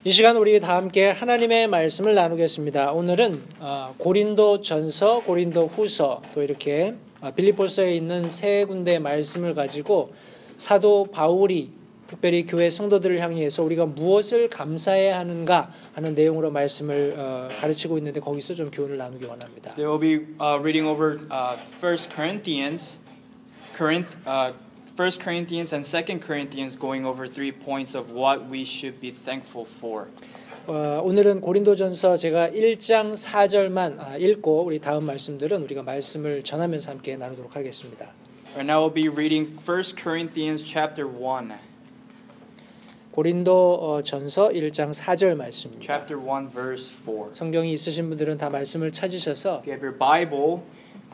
이 시간 우리 다 함께 하나님의 말씀을 나누겠습니다. 오늘은 고린도전서, 고린도후서 또 이렇게 빌립보서에 있는 세 군데의 말씀을 가지고 사도 바울이 특별히 교회 성도들을 향해서 우리가 무엇을 감사해야 하는가 하는 내용으로 말씀을 가르치고 있는데 거기서 좀 교훈을 나누기 원합니다. They will be reading over 1 Corinthians and 2 Corinthians, going over 3 points of what we should be thankful for. 오늘은 고린도전서 제가 1장 4절만 읽고 우리 다음 말씀들은 우리가 말씀을 전하면서 함께 나누도록 하겠습니다. And I will be reading 1 Corinthians chapter 1. 고린도전서 1장 4절 말씀입니다. Chapter 1 verse 4. 성경이 있으신 분들은 다 말씀을 찾으셔서 If you have your Bible,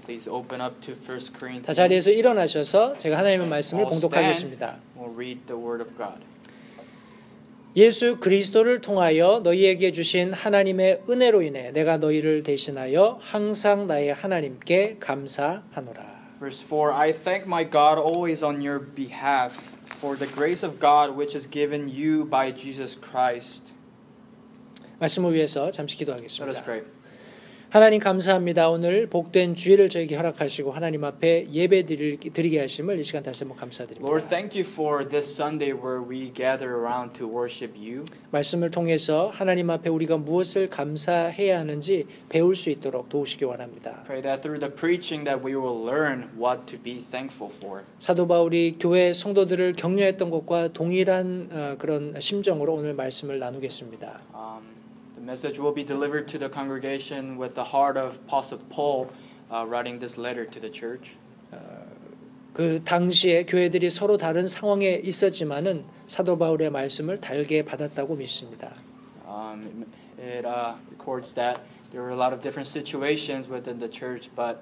please open up to 1 Corinthians. 다 자리에서 일어나셔서 제가 하나님의 말씀을 봉독하겠습니다. We'll read the word of God. 예수 그리스도를 통하여 너희에게 주신 하나님의 은혜로 인해 내가 너희를 대신하여 항상 나의 하나님께 감사하노라. Verse 4. I thank my God always on your behalf for the grace of God which is given you by Jesus Christ. 말씀을 위해서 잠시 Let us 기도하겠습니다. pray. 하나님 감사합니다. 오늘 복된 주일을 저에게 허락하시고 하나님 앞에 예배 드리게 하심을 이 시간 다시 한번 감사드립니다. Lord, thank you for this Sunday where we gather around to worship you. 말씀을 통해서 하나님 앞에 우리가 무엇을 감사해야 하는지 배울 수 있도록 도우시기 원합니다. Pray that through the preaching that we will learn what to be thankful for. 사도 바울이 교회 성도들을 격려했던 것과 동일한 그런 심정으로 오늘 말씀을 나누겠습니다. The message will be delivered to the congregation with the heart of Apostle Paul writing this letter to the church. 그 당시에 교회들이 서로 다른 상황에 있었지만은 사도 바울의 말씀을 달게 받았다고 믿습니다. It records that there were a lot of different situations within the church, but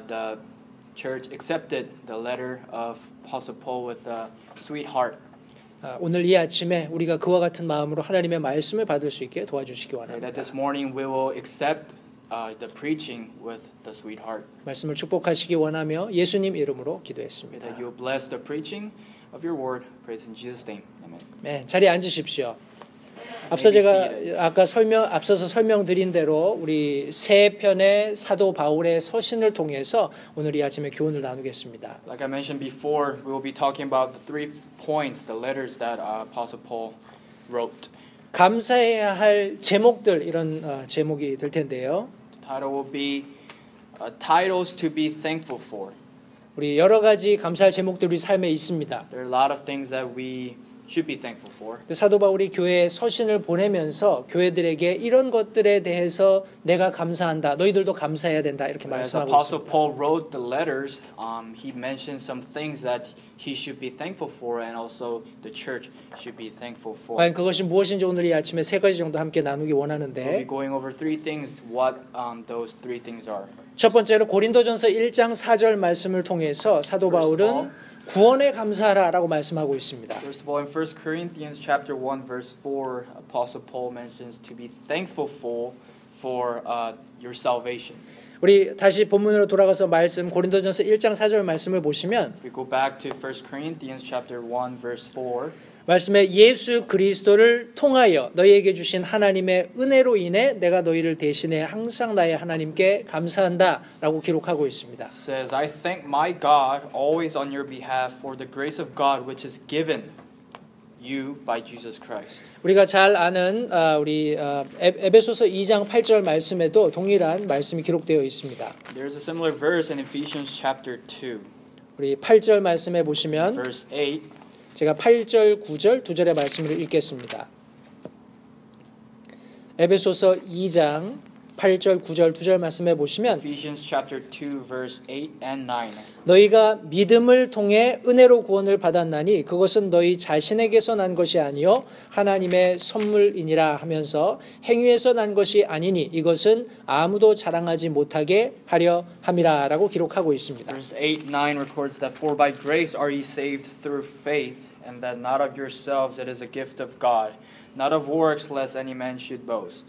the church accepted the letter of Apostle Paul with a sweet heart. 오늘 이 아침에 우리가 그와 같은 마음으로 하나님의 말씀을 받을 수 있게 도와주시기 Pray that 원합니다. this morning we will accept the preaching with the sweet heart. 말씀을 축복하시기 원하며 예수님 이름으로 Pray 기도했습니다. that you will bless the preaching of your word. Praise in Jesus' name. Amen. 네, 자리에 앉으십시오. 앞서 제가 앞서서 설명드린 대로 우리 세 편의 사도 바울의 서신을 통해서 오늘 이 아침에 교훈을 나누겠습니다. Like I mentioned before, we will be talking about the 3 points, the letters that Apostle Paul wrote. 감사해야 할 제목들 이런 제목이 될 텐데요. The title will be titles to be thankful for. 우리 여러 가지 감사할 제목들이 우리 삶에 있습니다. There are a lot of things that we should be thankful for. 사도 바울이 교회에 서신을 보내면서 교회들에게 이런 것들에 대해서 내가 감사한다. 너희들도 감사해야 된다. 이렇게 As 말씀하고 Apostle 있습니다. Paul wrote the letters, he mentioned some things that he should be thankful for, and also the church should be thankful for. 과연 그것이 무엇인지 오늘 이 아침에 세 가지 정도 함께 나누기 We'll be 원하는데 going over 3 things, what those 3 things are. 첫 번째로 고린도전서 1장 4절 말씀을 통해서 사도 바울은 구원에 감사하라라고 말씀하고 있습니다. First of all, in 1 Corinthians chapter 1 verse 4, Apostle Paul mentions to be thankful for your salvation. 우리 다시 본문으로 돌아가서 말씀 고린도전서 1장 4절 말씀을 보시면 If we go back to 1 Corinthians chapter 1 verse 4, 말씀에 예수 그리스도를 통하여 너희에게 주신 하나님의 은혜로 인해 내가 너희를 대신해 항상 나의 하나님께 감사한다라고 기록하고 있습니다. it says, I thank my God always on your behalf for the grace of God which is given you by Jesus Christ. 우리가 잘 아는 우리 에베소서 2장 8절 말씀에도 동일한 말씀이 기록되어 있습니다. There's a similar verse in Ephesians chapter 2, 우리 8절 말씀에 보시면 verse 8. 제가 8절, 9절 두 절의 말씀을 읽겠습니다. 에베소서 2장 8절, 9절 두 절 말씀해 보시면 Ephesians chapter 2 verse 8 and 9. 너희가 믿음을 통해 은혜로 구원을 받았나니 그것은 너희 자신에게서 난 것이 아니요 하나님의 선물이니라 하면서 행위에서 난 것이 아니니 이것은 아무도 자랑하지 못하게 하려 함이라라고 기록하고 있습니다. Verse 8, 9 records that for by grace are ye saved through faith, and that not of yourselves, it is a gift of God, not of works, lest any man should boast.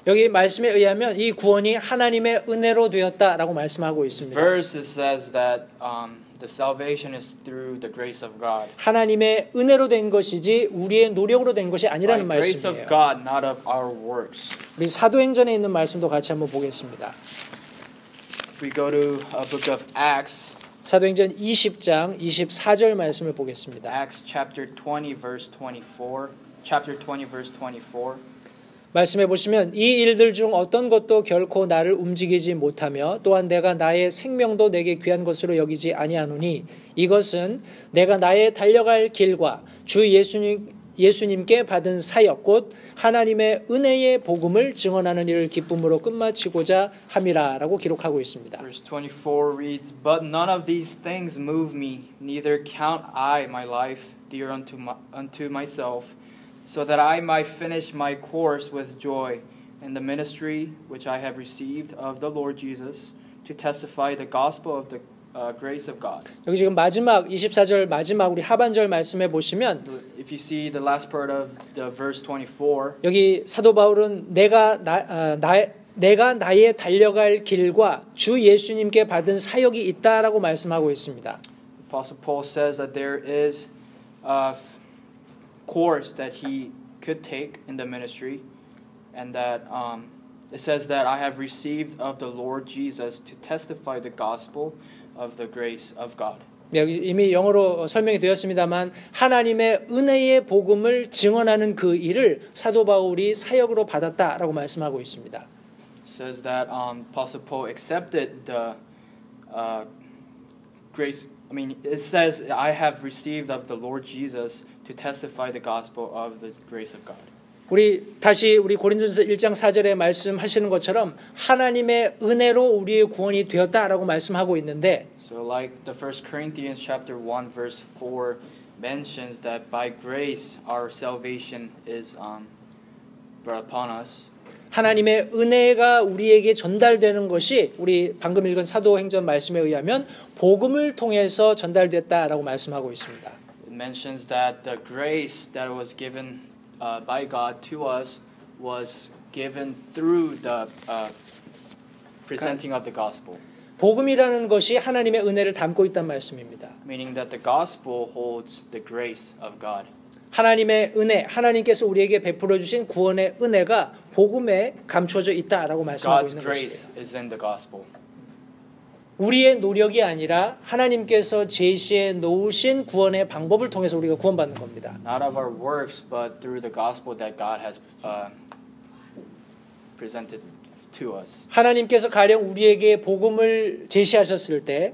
여기 말씀에 의하면 이 구원이 하나님의 은혜로 되었다라고 말씀하고 있습니다. Verse it says that the salvation is through the grace of God. 하나님의 은혜로 된 것이지 우리의 노력으로 된 것이 아니라는 By grace of 말씀이에요. God, not of our works. 우리 사도행전에 있는 말씀도 같이 한번 보겠습니다. If we go to a book of Acts, 사도행전 20장 24절 말씀을 보겠습니다. Acts chapter 20 verse 24. Chapter 20 verse 24. 말씀해 보시면 이 일들 중 어떤 것도 결코 나를 움직이지 못하며 또한 내가 나의 생명도 내게 귀한 것으로 여기지 아니하노니 이것은 내가 나의 달려갈 길과 주 예수님께 받은 사역 곧 하나님의 은혜의 복음을 증언하는 일을 기쁨으로 끝마치고자 함이라라고 기록하고 있습니다. Verse 24 reads, But none of these things move me, neither count I my life dear unto myself, so that I might finish my course with joy in the ministry which I have received of the Lord Jesus, to testify the gospel of the grace of God. 여기 지금 마지막 24절 마지막 우리 하반절 말씀해 보시면 If you see the last part of the verse 24, 여기 사도 바울은 내가 나의 달려갈 길과 주 예수님께 받은 사역이 있다라고 말씀하고 있습니다. Apostle Paul says that there is a course that he could take in the ministry, and that it says that I have received of the Lord Jesus to testify the gospel of the grace of God. 여기 이미 영어로 설명이 되었습니다만 하나님의 은혜의 복음을 증언하는 그 일을 사도 바울이 사역으로 받았다라고 말씀하고 있습니다. It says that Apostle Paul accepted the grace. I mean, it says I have received of the Lord Jesus to testify the gospel of the grace of God. 다시 우리 고린도전서 1장 4절에 말씀하시는 것처럼 하나님의 은혜로 우리의 구원이 되었다라고 말씀하고 있는데 So like the 1 Corinthians chapter 1 verse 4 mentions that by grace our salvation is brought upon us. 하나님의 은혜가 우리에게 전달되는 것이 우리 방금 읽은 사도행전 말씀에 의하면 복음을 통해서 전달됐다라고 말씀하고 있습니다. It mentions that the grace that was given by God to us was given through the presenting of the gospel. 복음이라는 것이 하나님의 은혜를 담고 있단 말씀입니다. Meaning that the gospel holds the grace of God. 하나님의 은혜, 하나님께서 우리에게 베풀어 주신 구원의 은혜가 복음에 감춰져 있다라고 말씀하고 God's 있는 grace 것이에요. is in the gospel. 우리의 노력이 아니라 하나님께서 제시해 놓으신 구원의 방법을 통해서 우리가 구원받는 겁니다. Not of our works, but through the gospel that God has presented to us. 하나님께서 가령 우리에게 복음을 제시하셨을 때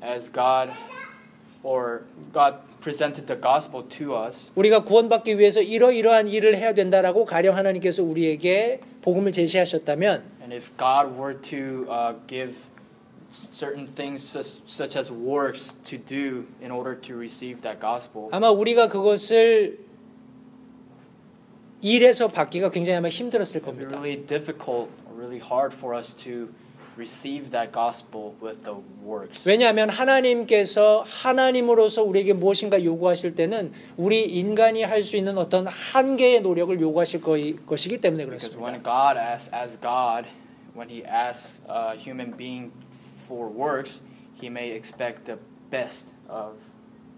As God presented the gospel to us, 우리가 구원받기 위해서 이러이러한 일을 해야 된다라고 가령 하나님께서 우리에게 복음을 제시하셨다면 and if God were to give certain things such as works to do in order to receive that gospel, 아마 우리가 그것을 일에서 받기가 굉장히 아마 힘들었을 it would be 겁니다. really difficult or really hard for us to receive that gospel with the works. 왜냐하면 하나님께서 하나님으로서 우리에게 무엇인가 요구하실 때는 우리 인간이 할 수 있는 어떤 한계의 노력을 요구하실 것이기 때문에 Because 그렇습니다. when God asks, as God, when He asks a human being for works, He may expect the best of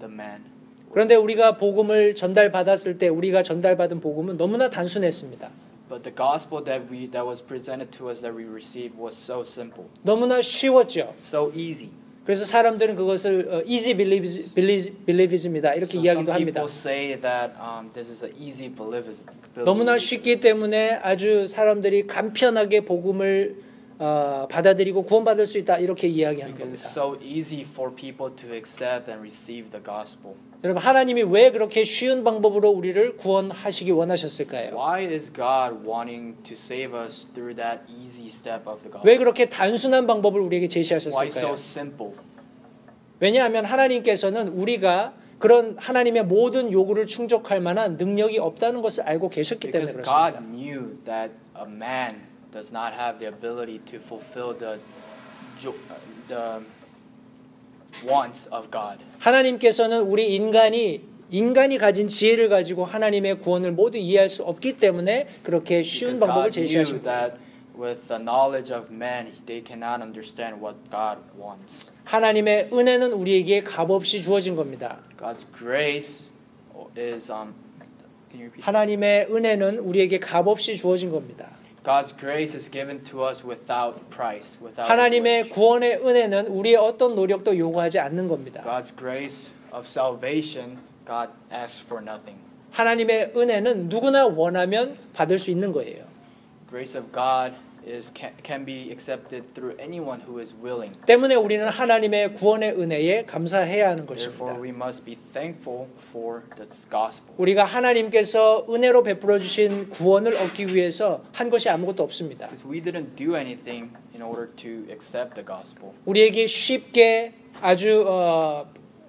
the man. 그런데 우리가 복음을 전달받았을 때 우리가 전달받은 복음은 너무나 단순했습니다. But the gospel that was presented to us that we received was so simple, 너무나 쉬웠죠. so easy. 그래서 사람들은 그것을 easy believism이다 이렇게 So some 이야기도 합니다. people say that this is an easy believism. 너무나 쉽기 때문에 아주 사람들이 간편하게 복음을 받아들이고 구원받을 수 있다 이렇게 이야기하는 Because it's 겁니다. so easy for people to accept and receive the gospel. 여러분 하나님이 왜 그렇게 쉬운 방법으로 우리를 구원하시기 원하셨을까요? Why is God wanting to save us through that easy step of the gospel? 왜 그렇게 단순한 방법을 우리에게 Why so 제시하셨을까요? simple? 왜냐하면 하나님께서는 우리가 그런 하나님의 모든 요구를 충족할 만한 능력이 없다는 것을 알고 계셨기 때문에 Because 그렇습니다. God knew that a man does not have the ability to fulfill the wants of God. 하나님께서는 우리 인간이 인간이 가진 지혜를 가지고 하나님의 구원을 모두 이해할 수 없기 때문에 그렇게 쉬운 Because 방법을 God 제시하신 knew 거예요. that with the knowledge of man, they cannot understand what God wants. 하나님의 은혜는 우리에게 값없이 주어진 겁니다. God's grace is can you repeat? 하나님의 은혜는 우리에게 값없이 주어진 겁니다. God's grace is given to us without price, without 하나님의 wage. 구원의 은혜는 우리의 어떤 노력도 요구하지 않는 겁니다. God's grace of salvation, God asks for nothing. 하나님의 은혜는 누구나 원하면 받을 수 있는 거예요. Grace of God can be accepted through anyone who is willing. 때문에 우리는 하나님의 구원의 은혜에 감사해야 하는 것입니다. Therefore, we must be thankful for this gospel. 우리가 하나님께서 은혜로 베풀어 주신 구원을 얻기 위해서 한 것이 아무것도 없습니다. Because we didn't do anything in order to accept the gospel. 우리에게 쉽게 아주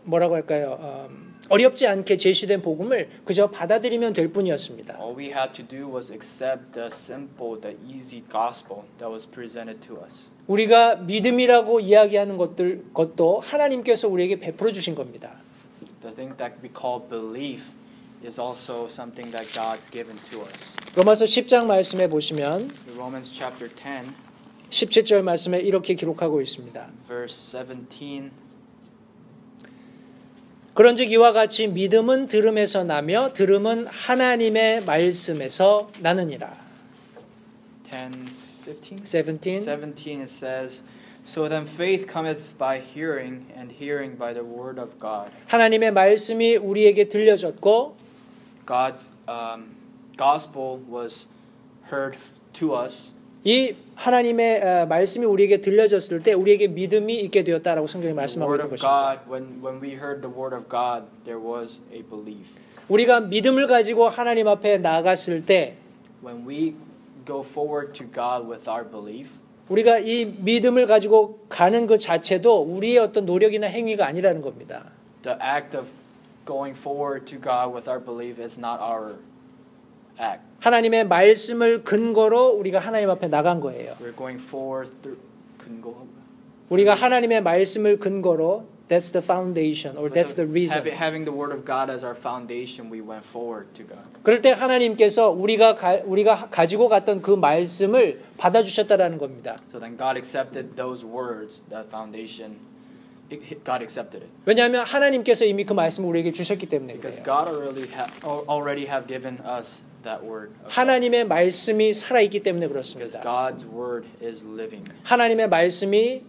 뭐라고 할까요? 어렵지 않게 제시된 복음을 그저 받아들이면 될 뿐이었습니다. All we had to do was accept the simple, the easy gospel that was presented to us. 우리가 믿음이라고 이야기하는 것도 하나님께서 우리에게 베풀어 주신 겁니다. The thing that we call belief is also something that God's given to us. 로마서 10장 말씀에 보시면 In Romans chapter 10, 17절 말씀에 이렇게 기록하고 있습니다. verse 17. 그런즉 이와 같이 믿음은 들음에서 나며 들음은 하나님의 말씀에서 나느니라. 17. 17. 17 it says, So then faith cometh by hearing, and hearing by the word of God. 하나님의 말씀이 우리에게 들려졌고 God's gospel was heard to us. 이 하나님의 말씀이 우리에게 들려졌을 때 우리에게 믿음이 있게 되었다라고 성경이 The 말씀하고 word 있는 of 것입니다. God, when we heard the word of God, there was a belief. 우리가 믿음을 가지고 하나님 앞에 나아갔을 때 When we go forward to God with our belief, 우리가 이 믿음을 가지고 가는 것 자체도 우리의 어떤 노력이나 행위가 아니라는 겁니다. the act of going forward to God with our belief is not our act. 하나님의 말씀을 근거로 우리가 하나님 앞에 나간 거예요. We're going forward through 근거. 우리가 하나님의 말씀을 근거로 that's the foundation or that's the reason. Having the word of God as our foundation, we went forward to God. 그럴 때 하나님께서 우리가 가지고 갔던 그 말씀을 받아주셨다라는 겁니다. So then God accepted those words, that foundation. God accepted it. 왜냐하면 하나님께서 이미 그 말씀을 우리에게 주셨기 때문에 Because 그래요. God already have given us that word. 하나님의 말씀이 살아있기 때문에 Because 그렇습니다. God's word is living. 하나님의 말씀이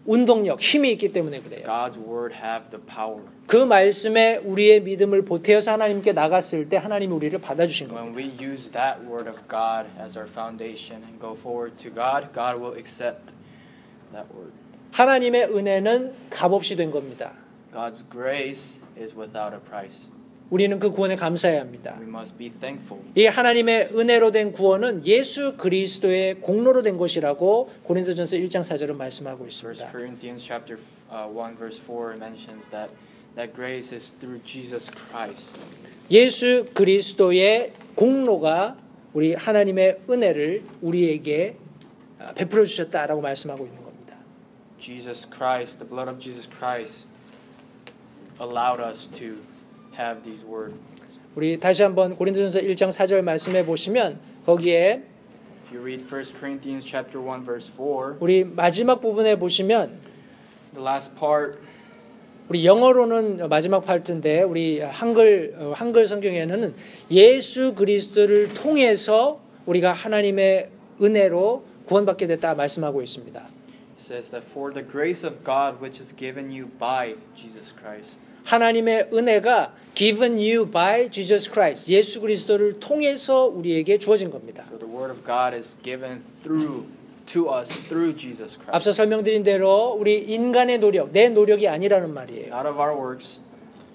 운동력, 힘이 있기 때문에 그래요. God's word have the power. 그 말씀에 우리의 믿음을 보태어서 하나님께 나갔을 때 하나님이 우리를 받아주신 When 겁니다. we use that word of God as our foundation and go forward to God, God will accept that word. 하나님의 은혜는 값없이 된 겁니다. God's grace is without a price. 우리는 그 구원에 감사해야 합니다. We must be thankful. 이 하나님의 은혜로 된 구원은 예수 그리스도의 공로로 된 것이라고 고린도전서 1장 4절은 말씀하고 1 있습니다. Corinthians chapter 1 verse 4 mentions that grace is through Jesus Christ. 예수 그리스도의 공로가 우리 하나님의 은혜를 우리에게 베풀어 주셨다라고 말씀하고 있는 겁니다. Jesus Christ, the blood of Jesus Christ allowed us to have these words. 우리 다시 한번 고린도전서 1장 4절 말씀해 보시면 거기에 If you read 1 Corinthians chapter 1 verse 4, 우리 마지막 부분에 보시면 the last part 우리 영어로는 마지막 파트인데 우리 한글 성경에는 예수 그리스도를 통해서 우리가 하나님의 은혜로 구원받게 됐다 말씀하고 있습니다. It says that for the grace of God which is given you by Jesus Christ. 하나님의 은혜가 given you by Jesus Christ. 예수 그리스도를 통해서 우리에게 주어진 겁니다. So the word of God is given to us through Jesus Christ. 앞서 설명드린 대로 우리 인간의 노력, 내 노력이 아니라는 말이에요. Not of our works.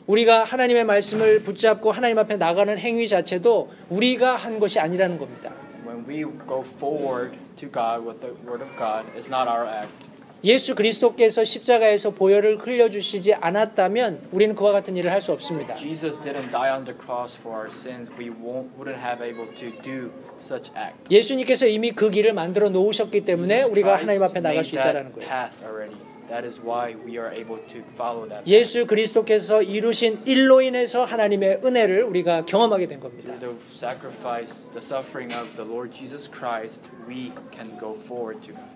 우리가 하나님의 말씀을 붙잡고 하나님 앞에 나가는 행위 자체도 우리가 한 것이 아니라는 겁니다. When we go forward to God with the word of God, it's not our act. 예수 그리스도께서 십자가에서 보혈을 흘려주시지 않았다면 우리는 그와 같은 일을 할 수 없습니다. Jesus didn't die on the cross for our sins. We wouldn't have able to do such act. 예수님께서 이미 그 길을 만들어 놓으셨기 때문에 우리가 하나님 앞에 나갈 수 있다는 거예요. path already. That is why we are able to follow that. 예수 그리스도께서 이루신 일로 인해서 하나님의 은혜를 우리가 경험하게 된 겁니다. Through the sacrifice, the suffering of the Lord Jesus Christ, we can go forward to God.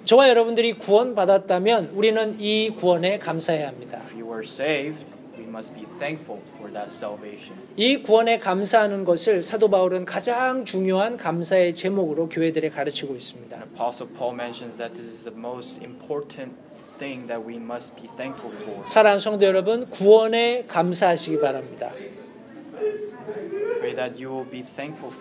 저와 여러분들이 구원받았다면 우리는 이 구원에 감사해야 합니다. If you were saved, we must be thankful for that salvation. 이 구원에 감사하는 것을 사도 바울은 가장 중요한 감사의 제목으로 교회들에 가르치고 있습니다. Apostle Paul mentions that this is the most important thing that we must be thankful for. 사랑하는 성도 여러분, 구원에 감사하시기 바랍니다. Pray that you will be thankful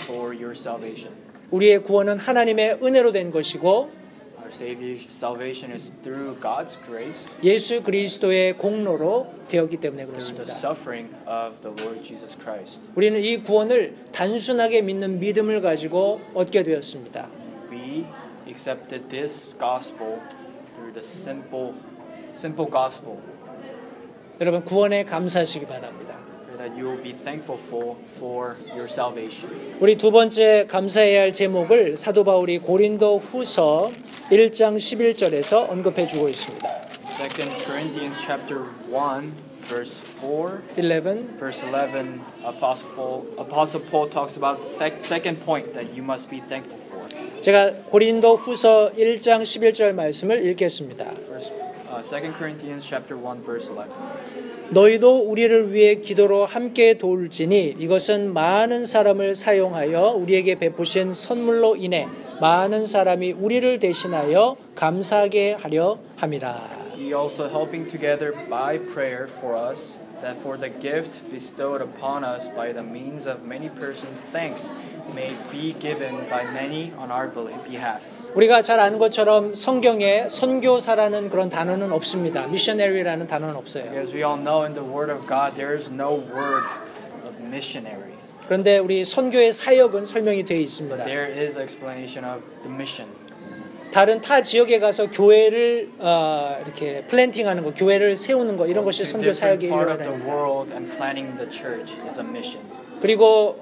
for your salvation. 우리의 구원은 하나님의 은혜로 된 것이고 Our Savior's salvation is through God's grace, 예수 그리스도의 공로로 되었기 때문에 through the 그렇습니다. suffering of the Lord Jesus Christ. 우리는 이 구원을 단순하게 믿는 믿음을 가지고 얻게 되었습니다. We accepted this gospel through the simple gospel. 여러분 구원에 감사하시기 바랍니다. Pray that you will be thankful for your salvation. 우리 두 번째 감사해야 할 제목을 사도 바울이 고린도 후서 1장 11절에서 언급해 주고 있습니다. 2 Corinthians chapter 1 verse 4. 11 Verse 11, Apostle Paul talks about the second point that you must be thankful for. 제가 고린도 후서 1장 11절 말씀을 읽겠습니다. 2 Corinthians chapter 1 verse 11. 너희도 우리를 위해 기도로 함께 도울지니 이것은 많은 사람을 사용하여 우리에게 베푸신 선물로 인해 많은 사람이 우리를 대신하여 감사하게 하려 함이라. Ye also helping together by prayer for us, that for the gift bestowed upon us by the means of many persons, thanks may be given by many on our behalf. 우리가 잘 아는 것처럼 성경에 선교사라는 그런 단어는 없습니다. missionary라는 단어는 없어요. As we all know in the Word of God, there is no word of missionary. 그런데 우리 선교의 사역은 설명이 되어 But 있습니다. there is explanation of the mission. 다른 타 지역에 가서 교회를 이렇게 플랜팅하는 거, 교회를 세우는 거 이런 것이 To 선교 사역의 different part of the 일환입니다. world and planting the church is a mission. 그리고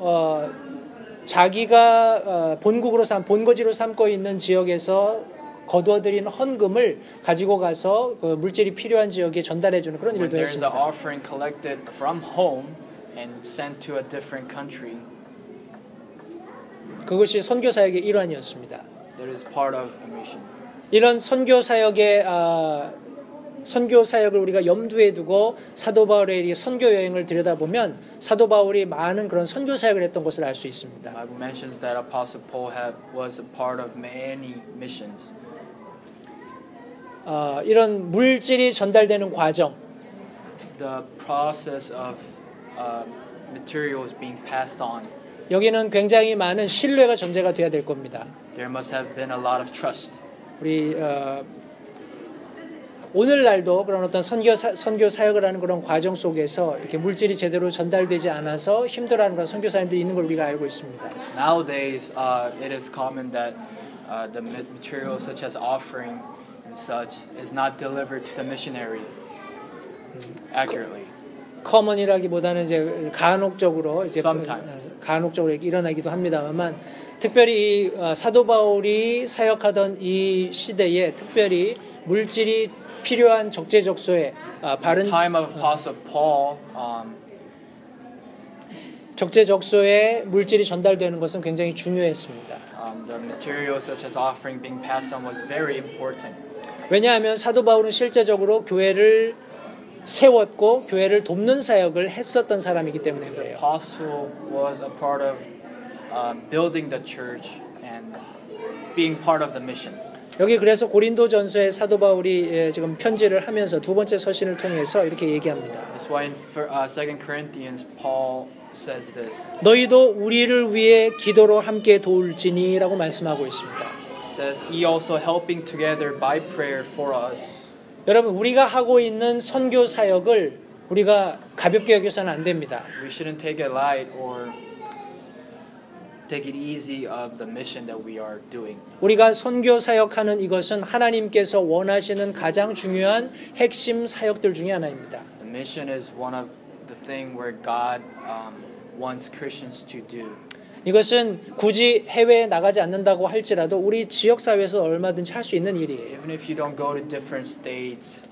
자기가 본거지로 삼고 있는 지역에서 거두어들인 헌금을 가지고 가서 물질이 필요한 지역에 전달해주는 그런 When 일도 there's an 했습니다. offering collected from home and sent to a different country, 그것이 선교 사역의 일환이었습니다. that is part of a mission. 이런 선교 사역을 우리가 염두에 두고 사도 바울의 이 선교 여행을 들여다보면 사도 바울이 많은 그런 선교 사역을 했던 것을 알 수 있습니다. The Bible mentions that Apostle Paul was a part of many missions. 이런 물질이 전달되는 과정, The process of materials being passed on. 여기는 굉장히 많은 신뢰가 전제가 돼야 될 겁니다. There must have been a lot of trust. 우리 오늘날도 그런 어떤 선교 사역을 하는 그런 과정 속에서 이렇게 물질이 제대로 전달되지 않아서 힘들어하는 그런 선교사님들이 있는 걸 우리가 알고 있습니다. Nowadays, it is common that the materials such as offering and such is not delivered to the missionary accurately. 커먼이라기보다는 이제 간혹적으로 Sometimes. 간혹적으로 일어나기도 합니다만 특별히 이 사도 바울이 사역하던 이 시대에 특별히 물질이 필요한 적재적소에 바른 Time of Apostle Paul, 적재적소에 물질이 전달되는 것은 굉장히 중요했습니다. the materials such as offering being passed on was very important. 왜냐하면 사도 바울은 실제적으로 교회를 세웠고 교회를 돕는 사역을 했었던 사람이기 때문에 The 그래요. apostle was a part of building the church and being part of the mission. 여기 그래서 고린도전서에 사도 바울이 지금 편지를 하면서 두 번째 서신을 통해서 이렇게 얘기합니다. That's why in 2 Corinthians, Paul says this. 너희도 우리를 위해 기도로 함께 도울지니라고 말씀하고 있습니다. It says, "Ye also helping together by prayer for us." 여러분 우리가 하고 있는 선교 사역을 우리가 가볍게 여겨서는 안 됩니다. We shouldn't take it light or take it easy of the mission that we are doing. 우리가 선교 사역하는 이것은 하나님께서 원하시는 가장 중요한 핵심 사역들 중에 하나입니다. The mission is one of the thing where God wants Christians to do. 이것은 굳이 해외에 나가지 않는다고 할지라도 우리 지역 사회에서 얼마든지 할 수 있는 일이에요. Even if you don't go to different states,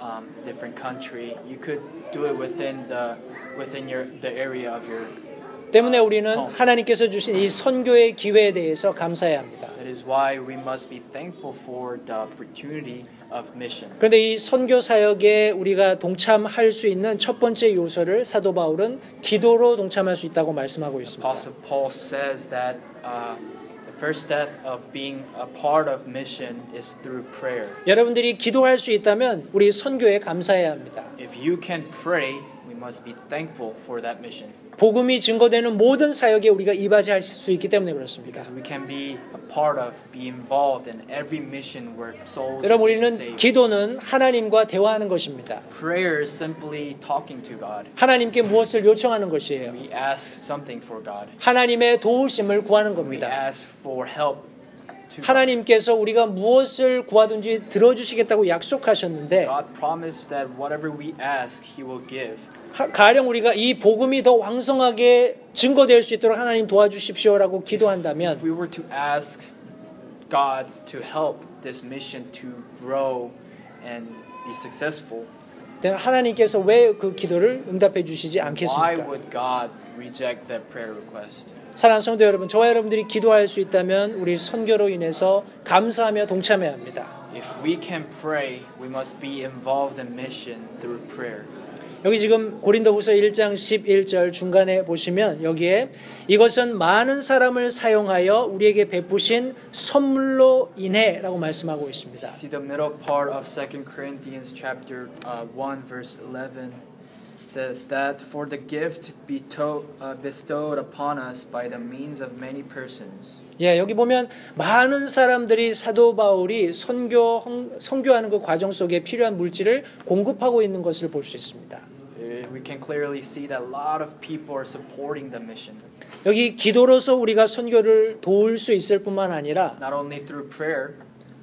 different country, you could do it within the area of your. 때문에 우리는 하나님께서 주신 이 선교의 기회에 대해서 감사해야 합니다. That is why we must be thankful for the opportunity of mission. 그런데 이 선교 사역에 우리가 동참할 수 있는 첫 번째 요소를 사도 바울은 기도로 동참할 수 있다고 말씀하고 있습니다. Apostle Paul says that the first step of being a part of mission is through prayer. 여러분들이 기도할 수 있다면 우리 선교에 감사해야 합니다. If you can pray, we must be thankful for that mission. 복음이 증거되는 모든 사역에 우리가 이바지할 수 있기 때문에 그렇습니다. Because we can be a part of, be involved in every mission where souls 여러분, are 우리는 saved. 기도는 하나님과 대화하는 것입니다. Prayer is simply talking to God. 하나님께 무엇을 요청하는 것이에요. We ask something for God. 하나님의 도우심을 구하는 We 겁니다. ask for help to God. 하나님께서 우리가 무엇을 구하든지 들어주시겠다고 약속하셨는데 God promised that whatever we ask, He will give. 가령 우리가 이 복음이 더 왕성하게 증거될 수 있도록 하나님 도와주십시오라고 If 기도한다면 we were to ask God to help this mission to grow and be successful, 하나님께서 왜 그 기도를 응답해 주시지 why 않겠습니까? would God reject that prayer request? 사랑하는 성도 여러분, 저와 여러분들이 기도할 수 있다면 우리 선교로 인해서 감사하며 동참해야 합니다. If we can pray, we must be involved in mission through prayer. 여기 지금 고린도후서 1장 11절 중간에 보시면 여기에 이것은 많은 사람을 사용하여 우리에게 베푸신 선물로 인해라고 말씀하고 있습니다. See the middle part of 2 Corinthians chapter 1 verse 11 says that for the gift bestowed upon us by the means of many persons. 예, 여기 보면 많은 사람들이 사도 바울이 선교하는 그 과정 속에 필요한 물질을 공급하고 있는 것을 볼 수 있습니다. We can clearly see that a lot of people are supporting the mission. 여기 기도로서 우리가 선교를 도울 수 있을 뿐만 아니라 Not only through prayer,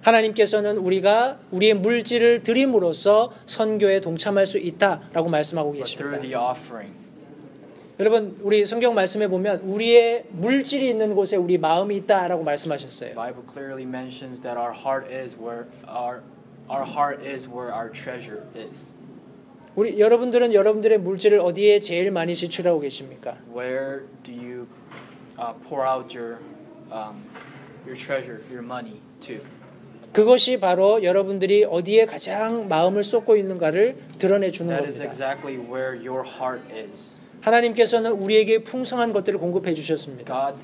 하나님께서는 우리가 우리의 물질을 드림으로써 선교에 동참할 수 있다라고 말씀하고 but through 계십니다. the offering. 여러분, 우리 성경 말씀에 보면 우리의 물질이 있는 곳에 우리 마음이 있다라고 말씀하셨어요. The Bible clearly mentions that our heart is where our treasure is. 우리 여러분들은 여러분들의 물질을 어디에 제일 많이 지출하고 계십니까? Where do you pour out your treasure, your money to? 그것이 바로 여러분들이 어디에 가장 마음을 쏟고 있는가를 드러내 주는 That is 겁니다. exactly where your heart is. 하나님께서는 우리에게 풍성한 것들을 공급해 주셨습니다.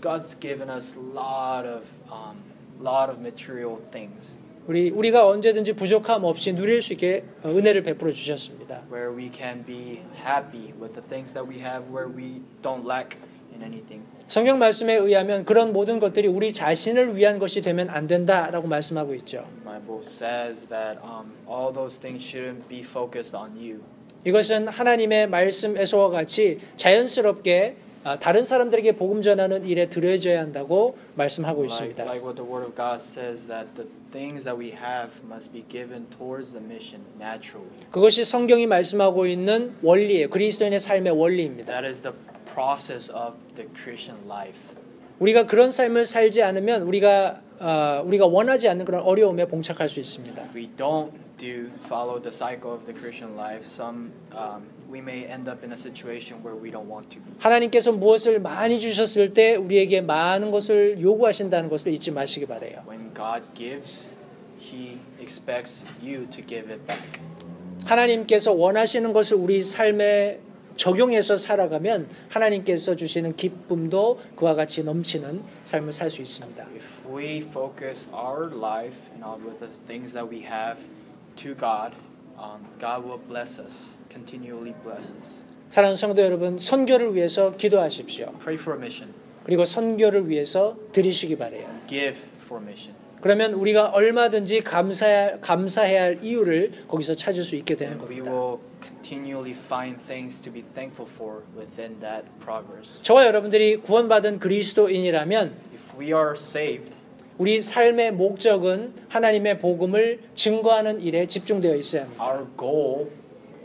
God's given us lot of material things. 우리가 언제든지 부족함 없이 누릴 수 있게 은혜를 베풀어 주셨습니다. Where we can be happy with the things that we have, where we don't lack in anything. 성경 말씀에 의하면 그런 모든 것들이 우리 자신을 위한 것이 되면 안 된다라고 말씀하고 있죠. The Bible says that all those things shouldn't be focused on you. 이것은 하나님의 말씀에서와 같이 자연스럽게 다른 사람들에게 복음 전하는 일에 들여져야 한다고 말씀하고 있습니다. Like what the Word of God says that the things that we have must be given towards the mission naturally. 그것이 성경이 말씀하고 있는 원리예요. 그리스도인의 삶의 원리입니다. That is the process of the Christian life. 우리가 그런 삶을 살지 않으면 우리가 원하지 않는 그런 어려움에 봉착할 수 있습니다. If we don't follow the cycle of the Christian life, we may end up in a situation where we don't want to be. 하나님께서 무엇을 많이 주셨을 때 우리에게 많은 것을 요구하신다는 것을 잊지 마시기 바라요. When God gives, He expects you to give it back. 하나님께서 원하시는 것을 우리 삶에 적용해서 살아가면 하나님께서 주시는 기쁨도 그와 같이 넘치는 삶을 살 수 있습니다. If we focus our life and all with the things that we have to God, God will bless us, continually bless us. 사랑하는 성도 여러분, 선교를 위해서 기도하십시오. Pray for mission. 그리고 선교를 위해서 드리시기 바라요. Give for mission. 그러면 우리가 얼마든지 감사해야 할 이유를 거기서 찾을 수 있게 되는 And we 겁니다. will continually find things to be thankful for within that progress. 저와 여러분들이 구원받은 그리스도인이라면 If we are saved, 우리 삶의 목적은 하나님의 복음을 증거하는 일에 집중되어 있어야 합니다. our goal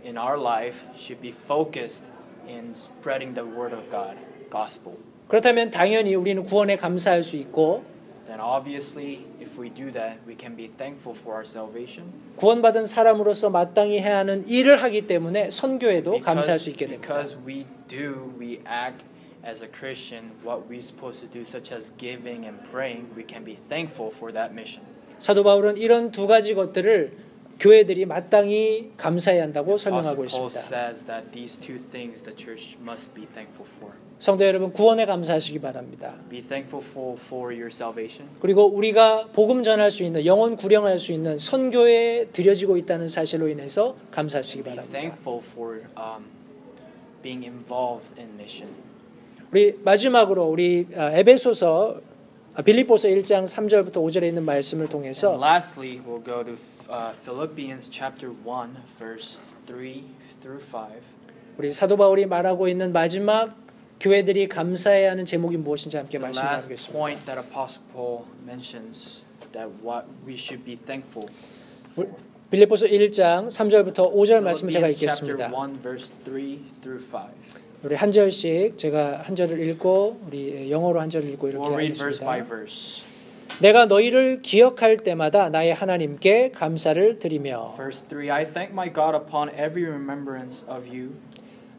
in our life should be focused in spreading the word of God, gospel. 그렇다면 당연히 우리는 구원에 감사할 수 있고 then obviously if we do that, we can be thankful for our salvation. 구원받은 사람으로서 마땅히 해야 하는 일을 하기 때문에 선교에도 감사할 수 있게 됩니다. Because we act as a Christian what we're supposed to do, such as giving and praying, we can be thankful for that mission. 사도 바울은 이런 두 가지 것들을 교회들이 마땅히 감사해야 한다고 설명하고 Paul 있습니다. says that these two things the church must be thankful for. 성도 여러분, 구원에 감사하시기 바랍니다. Be thankful for your salvation. 그리고 우리가 복음 전할 수 있는, 영혼 구령할 수 있는 선교에 드려지고 있다는 사실로 인해서 감사하시기 Be 바랍니다. thankful for being involved in mission. 우리 마지막으로 우리 에베소서 빌립보서 1장 3절부터 5절에 있는 말씀을 통해서 And lastly, we'll go to Philippians chapter 1, verse 3 through 5. 우리 사도 바울이 말하고 있는 마지막 교회들이 감사해야 하는 제목이 무엇인지 함께 The 말씀 last 나누겠습니다. point that Apostle Paul mentions that what we should be thankful for. 빌립보서 1장 3절부터 5절 말씀을 제가 Philippians chapter 읽겠습니다. 1, verse 3 through 5. 우리 한 절씩 제가 한 절을 읽고 우리 영어로 한 절을 읽고 이렇게 We'll read verse by 하겠습니다. verse. 내가 너희를 기억할 때마다 나의 하나님께 감사를 드리며 Verse 3, I thank my God upon every remembrance of you,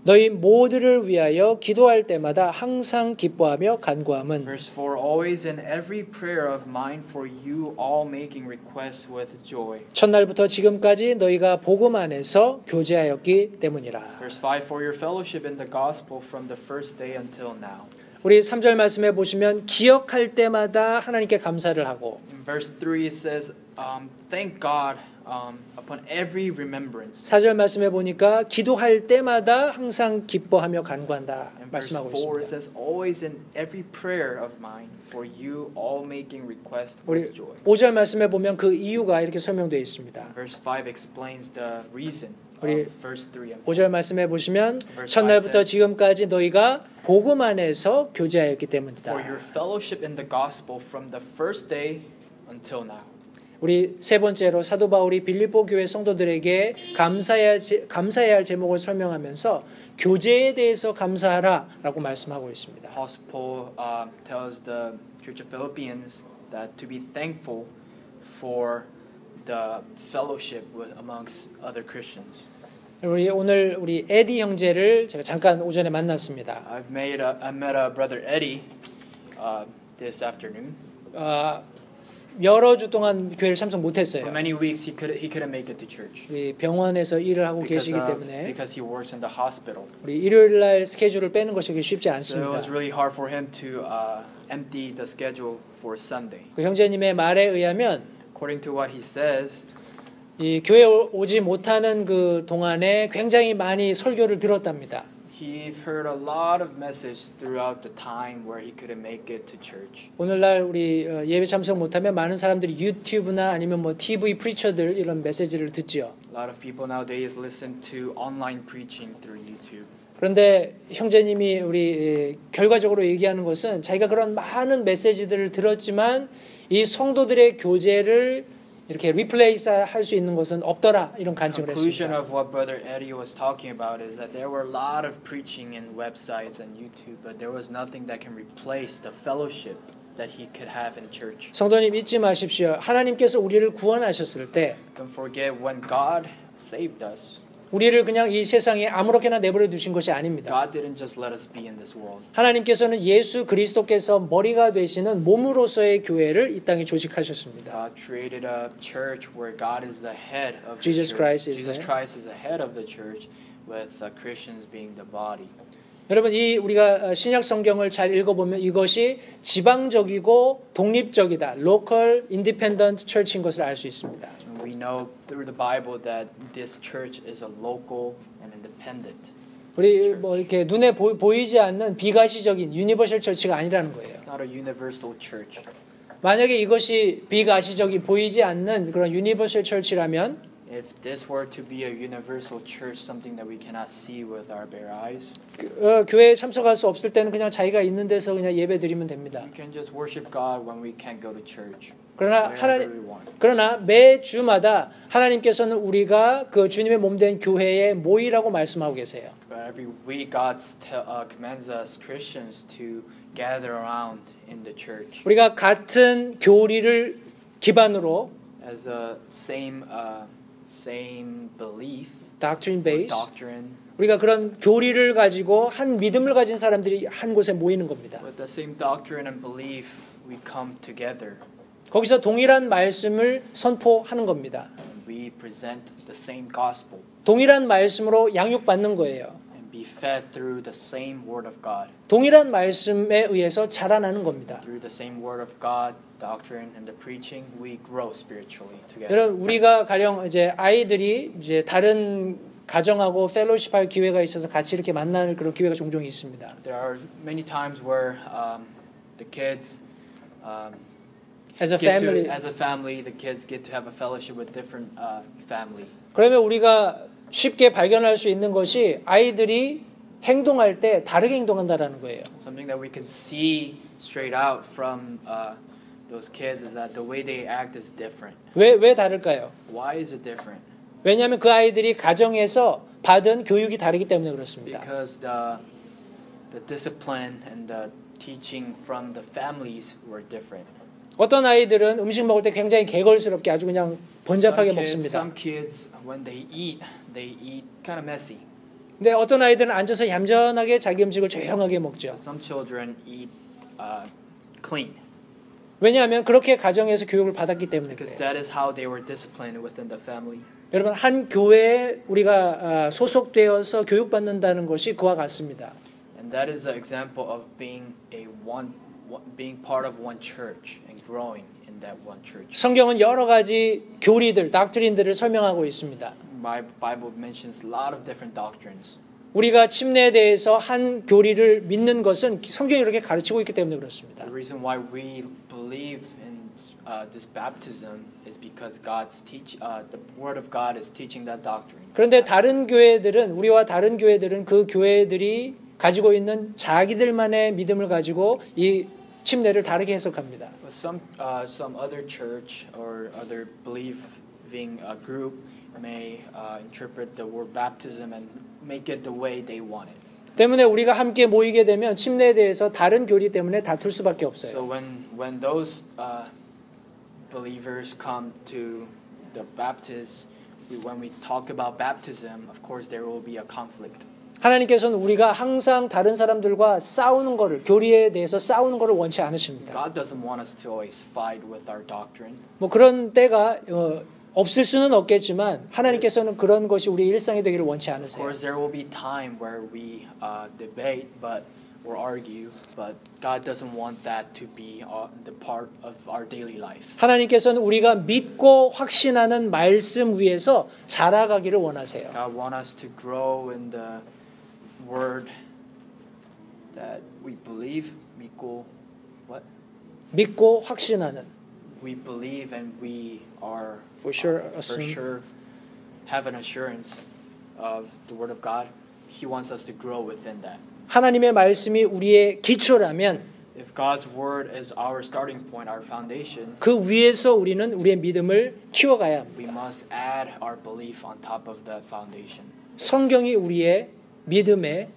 너희 모두를 위하여 기도할 때마다 항상 기뻐하며 간구함은 Verse 4, always in every prayer of mine for you all making requests with joy. 첫날부터 지금까지 너희가 복음 안에서 교제하였기 때문이라. Verse 5, for your fellowship in the gospel from the first day until now. 우리 3절 말씀에 보시면 기억할 때마다 하나님께 감사를 하고 In verse 3 it says, thank God upon every remembrance. 4절 말씀에 보니까 기도할 때마다 항상 기뻐하며 간구한다 And verse 말씀하고 4 it 있습니다. says, always in every prayer of mine for you all making requests 우리 with joy. 5절 말씀에 보면 그 이유가 이렇게 설명되어 있습니다. Verse 5 explains the reason 우리 of verse 3 and 5절 말씀에 보시면 Verse 첫날부터 5 says, 지금까지 너희가 복음 안에서 교제하였기 for your 때문이다. fellowship in the gospel from the first day until now. 우리 세 번째로 사도 바울이 빌립보 교회 성도들에게 감사해야 할 제목을 설명하면서 교제에 대해서 감사하라라고 말씀하고 있습니다. Apostle Paul tells the Church of Philippians that to be thankful for the fellowship amongst other Christians. 오늘 우리 에디 형제를 제가 잠깐 오전에 만났습니다. I met a brother Eddie this afternoon. 여러 주 동안 교회를 참석 For 못했어요. many weeks he couldn't make it to church 우리 병원에서 일을 하고 계시기 때문에 because he works in the hospital. 우리 일요일 날 스케줄을 빼는 것이 쉽지 So it 않습니다. was really hard for him to empty the schedule for Sunday. 그 형제님의 말에 의하면 According to what he says, 이 교회 오지 못하는 그 동안에 굉장히 많이 설교를 들었답니다. he heard a lot of messages throughout the time where he couldn't make it to church. 오늘날 우리 예배 참석 못하면 많은 사람들이 유튜브나 아니면 뭐 TV 프리처들 이런 메시지를 듣지요. A lot of people nowadays listen to online preaching through YouTube. 그런데 형제님이 우리 결과적으로 얘기하는 것은 자기가 그런 많은 메시지들을 들었지만 이 성도들의 교제를 이렇게 리플레이스 할 수 있는 것은 없더라 이런 간증을 Conclusion 했습니다. of what Brother Eddie was talking about is that there were a lot of preaching in websites and YouTube, but there was nothing that can replace the fellowship that he could have in church. 성도님 잊지 마십시오. 하나님께서 우리를 구원하셨을 때 Don't forget when God saved us, 우리를 그냥 이 세상에 아무렇게나 내버려 두신 것이 아닙니다. God didn't just let us be in this world. 하나님께서는 예수 그리스도께서 머리가 되시는 몸으로서의 교회를 이 땅에 조직하셨습니다. God created a church where God is the head of Jesus the church. Christ is Jesus the- Christ is the head of the church, with Christians being the body. 여러분 이 우리가 신약 성경을 잘 읽어보면 이것이 지방적이고 독립적이다. local independent church인 것을 알 수 있습니다. And we know through the Bible that this church is a local and independent. 우리 뭐 이렇게 눈에 보이지 않는 비가시적인 유니버셜 처치가 아니라는 거예요. It's not a universal church. 만약에 이것이 비가시적인 보이지 않는 그런 유니버셜 처치라면 If this were to be a universal church, something that we cannot see with our bare eyes, 교회에 참석할 수 없을 때는 그냥 자기가 있는 데서 그냥 예배 드리면 됩니다. we can just worship God when we can't go to church. 그러나 Wherever we want. 그러나 매 주마다 하나님께서는 우리가 그 주님의 몸된 교회에 모이라고 말씀하고 계세요. But every week, God commands us Christians to gather around in the church 우리가 같은 교리를 기반으로 as a same belief, doctrine or base doctrine, 우리가 그런 교리를 가지고 한 믿음을 가진 사람들이 한 곳에 모이는 겁니다. with the same doctrine and belief, we come together 거기서 동일한 말씀을 선포하는 겁니다. and we present the same gospel 동일한 말씀으로 양육받는 거예요. and be fed through the same word of God. 동일한 말씀에 의해서 자라나는 겁니다. Through the same word of God, doctrine, and the preaching, we grow spiritually together. 여러분 우리가 가령 이제 아이들이 이제 다른 가정하고 펠로십할 기회가 있어서 같이 이렇게 만나는 그런 기회가 종종 있습니다. There are many times where the kids As a get family. to, as a family, the kids get to have a fellowship with different family. 그러면 우리가 쉽게 발견할 수 있는 것이 아이들이 행동할 때 다르게 행동한다라는 거예요. Something that we can see straight out from those kids is that the way they act is different. 왜 다를까요? Why is it different? 왜냐하면 그 아이들이 가정에서 받은 교육이 다르기 때문에 그렇습니다. Because the discipline and the teaching from the families were different. 어떤 아이들은 음식 먹을 때 굉장히 개걸스럽게 아주 그냥 번잡하게 먹습니다. Some kids, when they eat kind of messy. 근데 어떤 아이들은 앉아서 얌전하게 자기 음식을 조용하게 먹죠. But some children eat clean. 왜냐하면 그렇게 가정에서 교육을 받았기 때문에 Because 그래요. that is how they were disciplined within the family. 여러분 한 교회에 우리가 소속되어서 교육받는다는 것이 그와 같습니다. And that is an example of being being part of one church and growing in that one church. 성경은 여러 가지 교리들, 닥트린들을 설명하고 있습니다. My Bible mentions a lot of different doctrines. 우리가 침례에 대해서 한 교리를 믿는 것은 성경이 이렇게 가르치고 있기 때문에 그렇습니다. The reason why we believe in this baptism is because the Word of God is teaching that doctrine. 그런데 다른 교회들은 우리와 다른 교회들은 그 교회들이 가지고 있는 자기들만의 믿음을 가지고 이 침례를 다르게 해석합니다. But some other church or other believing group may interpret the word baptism and make it the way they want it. 때문에 우리가 함께 모이게 되면 침례에 대해서 다른 교리 때문에 다툴 수밖에 없어요. So when those believers come to the Baptist, when we talk about baptism, of course there will be a conflict. 하나님께서는 우리가 항상 다른 사람들과 싸우는 것을 교리에 대해서 싸우는 것을 원치 않으십니다. God doesn't want us to always fight with our doctrine. 뭐 그런 때가 없을 수는 없겠지만 하나님께서는 그런 것이 우리 일상이 되기를 원치 Of 않으세요. course, there will be time where we debate, or argue, but God doesn't want that to be the part of our daily life. 하나님께서는 우리가 믿고 확신하는 말씀 위에서 자라가기를 원하세요. God wants us to grow in the word that we believe. 믿고 what? 믿고 확신하는. We believe and we are For sure for assume. sure have an assurance of the word of God. He wants us to grow within that. 하나님의 말씀이 우리의 기초라면 If God's word is our starting point, our foundation, 그 위에서 우리는 우리의 믿음을 키워가야 합니다. we must add our belief on top of that foundation. 성경이 우리의 믿음의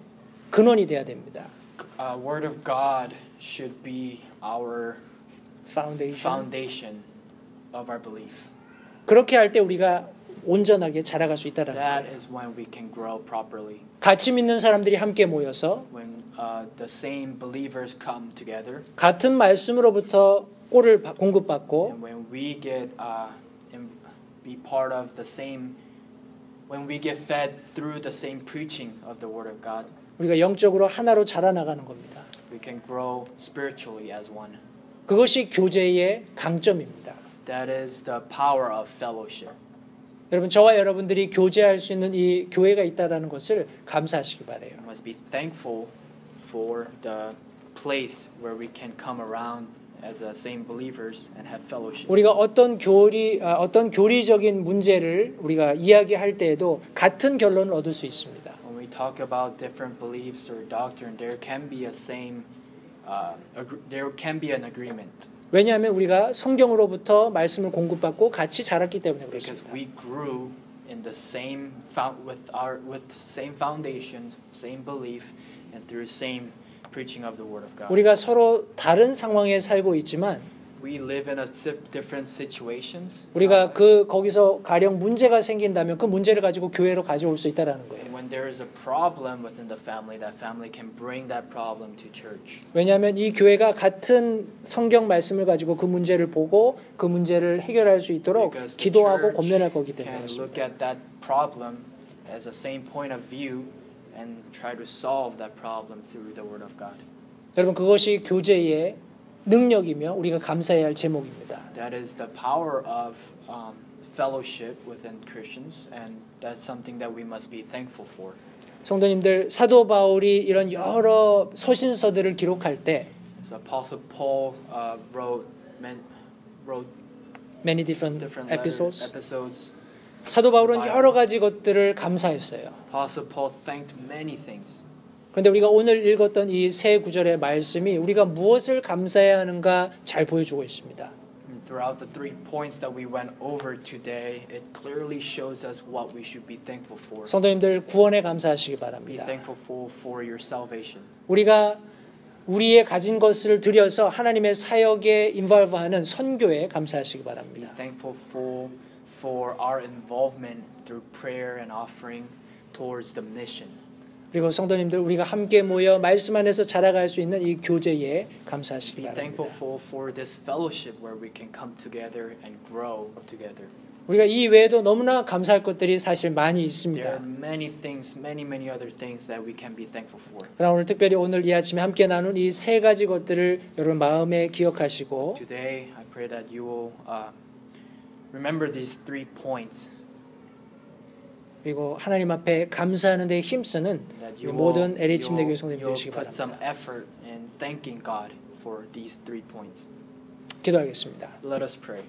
근원이 되어야 됩니다. Word of God should be our foundation of our belief. 그렇게 할 때 우리가 온전하게 자라갈 수 있다는 That 거예요. is when we can grow properly. 같이 믿는 사람들이 함께 모여서 When the same believers come together, 같은 말씀으로부터 꼴을 공급받고 and when we get be part of the same, when we get fed through the same preaching of the Word of God, 우리가 영적으로 하나로 자라나가는 겁니다. we can grow spiritually as one. 그것이 교제의 강점입니다. That is the power of fellowship. 여러분 저와 여러분들이 교제할 수 있는 이 교회가 있다는 것을 감사하시기 바라요. We must be thankful for the place where we can come around as same believers and have fellowship. 우리가 어떤 교리적인 문제를 우리가 이야기할 때에도 같은 결론을 얻을 수 있습니다. When we talk about different beliefs or doctrine, there can be an agreement. 왜냐하면 우리가 성경으로부터 말씀을 공급받고 같이 자랐기 때문에 Because 그렇습니다. we grew in the same with same foundation, same belief, and through same preaching of the Word of God. 우리가 서로 다른 상황에 살고 있지만 We live in different situations. 우리가 거기서 가령 문제가 생긴다면 그 문제를 가지고 교회로 가져올 수 있다라는 거예요. And when there is a problem within the family, that family can bring that problem to church. 왜냐하면 이 교회가 같은 성경 말씀을 가지고 그 문제를 보고 그 문제를 해결할 수 있도록 Because the 기도하고 church 권면할 거기 can 때문에 look 그렇습니다. at that problem as a same point of view and try to solve that problem through the Word of God. 여러분 그것이 교제의 능력이며 우리가 감사해야 할 제목입니다. That is the power of fellowship within Christians, and that's something that we must be thankful for. 성도님들 사도 바울이 이런 여러 서신서들을 기록할 때 So Apostle Paul wrote many different episodes. 사도 바울은 여러 가지 것들을 감사했어요. Apostle Paul thanked many things. 그런데 우리가 오늘 읽었던 이 세 구절의 말씀이 우리가 무엇을 감사해야 하는가 잘 보여주고 있습니다. Throughout the 3 points that we went over today, it clearly shows us what we should be thankful for. 성도님들 구원에 감사하시기 Be 바랍니다. thankful for your salvation. 우리가 우리의 가진 것을 들여서 하나님의 사역에 인볼브하는 선교에 감사하시기 Be 바랍니다. thankful for our involvement through prayer and offering towards the mission. 그리고 성도님들 우리가 함께 모여 말씀 안에서 자라갈 수 있는 이 교제에 감사하시기 Be 바랍니다. thankful for this fellowship where we can come together and grow together. 우리가 이 외에도 너무나 감사할 것들이 사실 많이 There 있습니다. are many things, many other things that we can be thankful for. 그러나 오늘 특별히 오늘 이 아침에 함께 나눈 이 세 가지 것들을 여러분 마음에 기억하시고 Today, I pray that you will remember these 3 points. 그리고 하나님 앞에 감사하는 데 힘쓰는 That 우리 you 모든 will, LA 침례교회 성도님 you'll 되시기 put some 바랍니다. effort in thanking God for these 3 points. 기도하겠습니다. Let us pray.